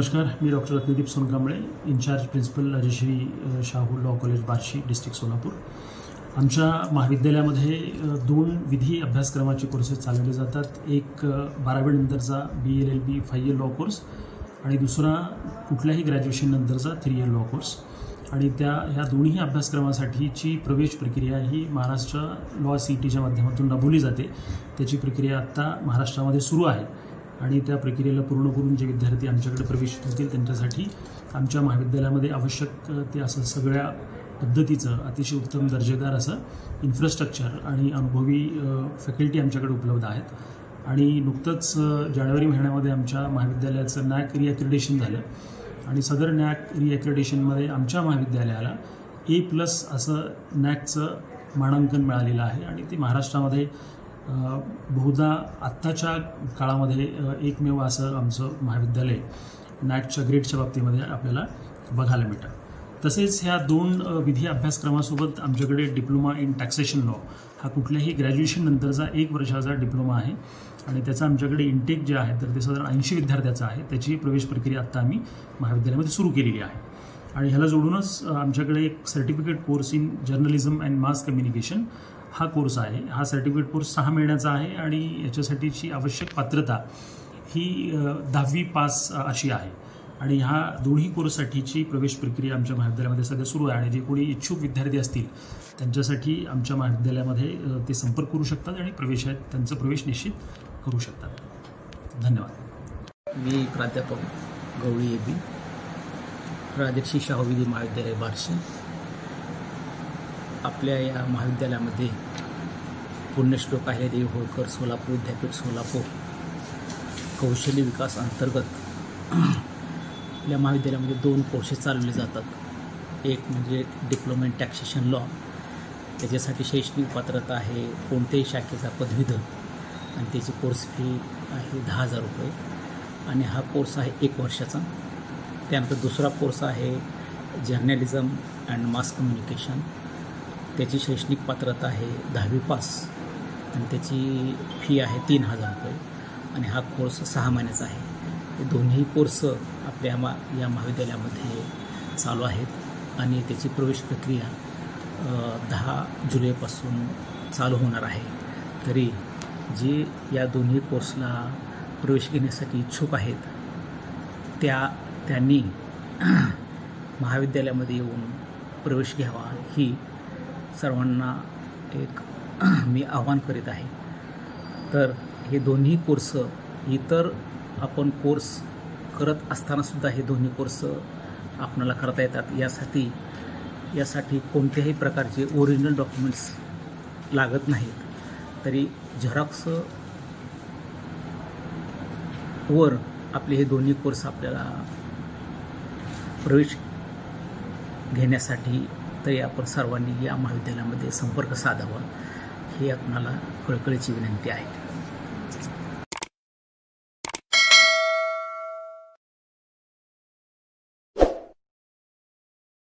नमस्कार, मी doctor Ratnadeep Sonkamble, incharge principal Rajarshi Shahu law college Barshi, district Solapur. आमच्या महाविद्यालयामध्ये 2 विधी अभ्यासक्रमाचे कोर्सेस चालवले जातात। एक 12वी नंतरचा BLLB 5 इयर लॉ कोर्स आणि दुसरा कुठल्याही ग्रॅज्युएशन नंतरचा 3 इयर लॉ कोर्स। आणि ह्या दोन्ही अभ्यासक्रमासाठीची प्रवेश प्रक्रिया ही महाराष्ट्र लॉ CETच्या माध्यमातून राबवली जाते। त्याची प्रक्रिया आत्ता महाराष्ट्रामध्ये सुरू आहे आणि त्या प्रक्रियेला पूर्ण करून जे विद्यार्थी आमच्याकडे प्रवेशित होतील त्यांच्यासाठी आमच्या महाविद्यालयामध्ये आवश्यक ते असं सगळ्या पद्धतीचं अतिशय उत्तम दर्जेदार असं इन्फ्रास्ट्रक्चर आणि अनुभवी फॅकल्टी आमच्याकडे उपलब्ध आहेत। आणि नुकतंच जानेवारी महिन्यामध्ये आमच्या महाविद्यालयाचं NAAC रिॲक्रेडिशन झालं आणि सदर NAAC रिॲक्रेडिशनमध्ये आमच्या महाविद्यालयाला A+ असं NAACचं मानांकन मिळालेलं आहे आणि ते महाराष्ट्रामध्ये बहुधा आत्ताच्या काळामध्ये एकमेव असं आमचं महाविद्यालय NAACच्या ग्रेडच्या बाबतीमध्ये आपल्याला बघायला मिळतं। तसेच ह्या 2 विधी अभ्यासक्रमासोबत आमच्याकडे डिप्लोमा इन टॅक्सेशन लॉ हा कुठल्याही ग्रॅज्युएशन नंतरचा 1 वर्षाचा डिप्लोमा आहे आणि त्याचा आमच्याकडे इंटेक जे आहे तर ते साधारण 80 विद्यार्थ्याचं आहे। त्याची प्रवेश प्रक्रिया आत्ता आम्ही महाविद्यालयामध्ये सुरू केलेली आहे। आणि ह्याला जोडूनच आमच्याकडे एक certificate course in journalism and mass communication हा कोर्स आहे। हा सर्टिफिकेट कोर्स 6 महिन्याचा आहे आणि याच्यासाठीची आवश्यक पात्रता ही 10वी पास अशी आहे। आणि ह्या दोन्ही कोर्ससाठीची प्रवेश प्रक्रिया आमच्या महाविद्यालयामध्ये सध्या सुरू आहे आणि जे कोणी इच्छुक विद्यार्थी असतील त्यांच्यासाठी आमच्या महाविद्यालयामध्ये ते संपर्क करू शकतात आणि त्यांचा प्रवेश निश्चित करू शकतात। धन्यवाद। मी प्राध्यापक गवळी AB, राजर्षी शाहू विधी महाविद्यालय बार्शी। आपल्या या महाविद्यालयामध्ये पुण्यश्लोक अहिल्यादेवी होळकर सोलापूर विद्यापीठ सोलापूर कौशल्य विकास अंतर्गत या महाविद्यालयामध्ये 2 कोर्सेस चालवले जातात। एक म्हणजे डिप्लोमा इन टॅक्सेशन लॉ, त्याच्यासाठी शैक्षणिक पात्रता आहे कोणत्याही शाखेचा पदवीधर आणि त्याची कोर्स फी आहे 10,000 रुपये आणि हा कोर्स आहे 1 वर्षाचा। त्यानंतर दुसरा कोर्स आहे जर्नलिझम अँड मास कम्युनिकेशन, त्याची शैक्षणिक पात्रता आहे 10वी पास आणि त्याची फी आहे 3,000 रुपये आणि हा कोर्स 6 महिन्याचा आहे। हे दोन्ही कोर्स आपल्या या महाविद्यालयामध्ये चालू आहेत आणि त्याची प्रवेश प्रक्रिया 10 जुलैपासून चालू होणार आहे। तरी जे या दोन्ही कोर्सला प्रवेश घेण्यासाठी इच्छुक आहेत त्यांनी महाविद्यालयामध्ये येऊन प्रवेश घ्यावा ही सर्वांना एक मी आवाहन करीत आहे। तर हे दोन्ही कोर्स इतर आपण कोर्स करत असतानासुद्धा हे दोन्ही कोर्स आपणाला करता येतात। यासाठी कोणत्याही प्रकारचे ओरिजिनल डॉक्युमेंट्स लागत नाहीत। तरी झेरॉक्स वर आपले हे दोन्ही कोर्स आपल्याला प्रवेश घेण्यासाठी तरी आपण सर्वांनी या महाविद्यालयामध्ये संपर्क साधावा ही आपणाला कळकळीची विनंती आहे।